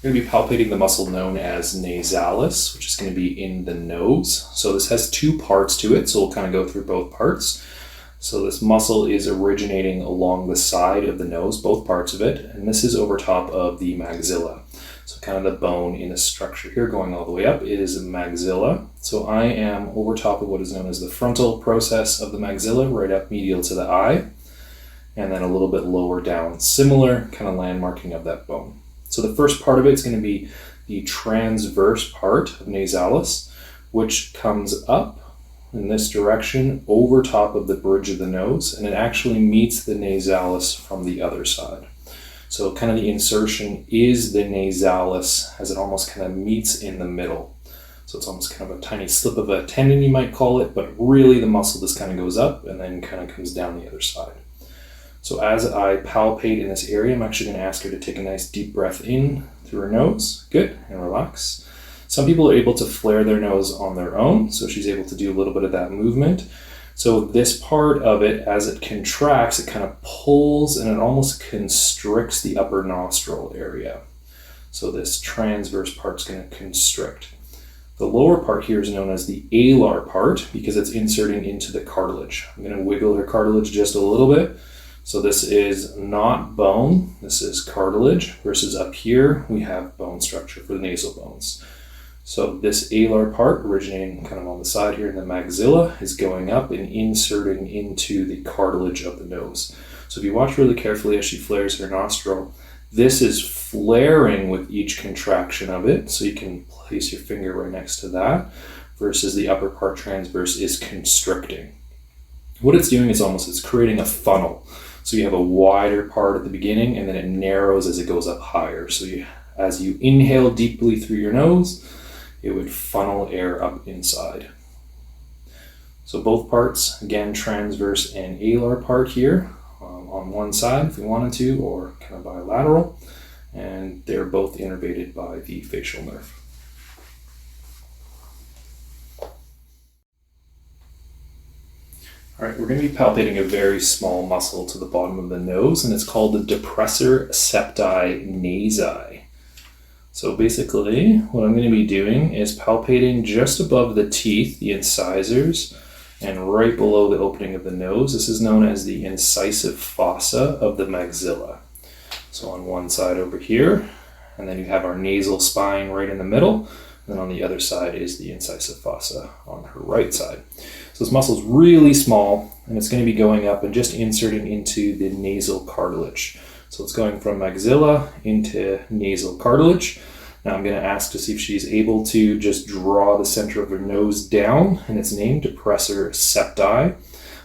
We're going to be palpating the muscle known as nasalis, which is going to be in the nose. So this has two parts to it, so we'll kind of go through both parts. So this muscle is originating along the side of the nose, both parts of it, and this is over top of the maxilla. So kind of the bone in the structure here going all the way up is maxilla. So I am over top of what is known as the frontal process of the maxilla, right up medial to the eye, and then a little bit lower down, similar kind of landmarking of that bone. So the first part of it is going to be the transverse part of nasalis, which comes up in this direction over top of the bridge of the nose, and it actually meets the nasalis from the other side. So kind of the insertion is the nasalis as it almost kind of meets in the middle. So it's almost kind of a tiny slip of a tendon, you might call it, but really the muscle just kind of goes up and then kind of comes down the other side. So as I palpate in this area, I'm actually going to ask her to take a nice deep breath in through her nose. Good, and relax. Some people are able to flare their nose on their own, so she's able to do a little bit of that movement. So this part of it, as it contracts, it kind of pulls and it almost constricts the upper nostril area. So this transverse part's going to constrict. The lower part here is known as the alar part because it's inserting into the cartilage. I'm going to wiggle her cartilage just a little bit. So this is not bone, this is cartilage, versus up here we have bone structure for the nasal bones. So this alar part, originating kind of on the side here in the maxilla, is going up and inserting into the cartilage of the nose. So if you watch really carefully as she flares her nostril, this is flaring with each contraction of it, so you can place your finger right next to that, versus the upper part transverse is constricting. What it's doing is it's creating a funnel. So you have a wider part at the beginning and then it narrows as it goes up higher. So as you inhale deeply through your nose, it would funnel air up inside. So both parts, again, transverse and alar part here on one side if we wanted to, or kind of bilateral, and they're both innervated by the facial nerve. All right, we're going to be palpating a very small muscle to the bottom of the nose, and it's called the Depressor Septi Nasi. So basically, what I'm going to be doing is palpating just above the teeth, the incisors, and right below the opening of the nose. This is known as the incisive fossa of the maxilla. So on one side over here, and then you have our nasal spine right in the middle, and then on the other side is the incisive fossa on her right side. So this muscle is really small, and it's going to be going up and just inserting into the nasal cartilage. So it's going from maxilla into nasal cartilage. Now I'm going to ask to see if she's able to just draw the center of her nose down, and it's named Depressor Septi,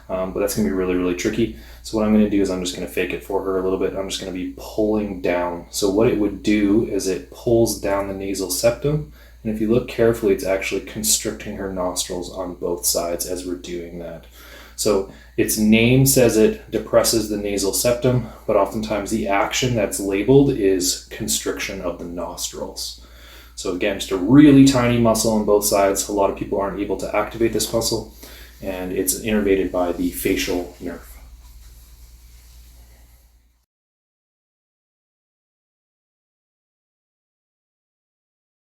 but that's going to be really, really tricky. So what I'm going to do is I'm just going to fake it for her a little bit. I'm just going to be pulling down. So what it would do is it pulls down the nasal septum, and if you look carefully, it's actually constricting her nostrils on both sides as we're doing that. So its name says it depresses the nasal septum, but oftentimes the action that's labeled is constriction of the nostrils. So again, just a really tiny muscle on both sides. A lot of people aren't able to activate this muscle, and it's innervated by the facial nerve.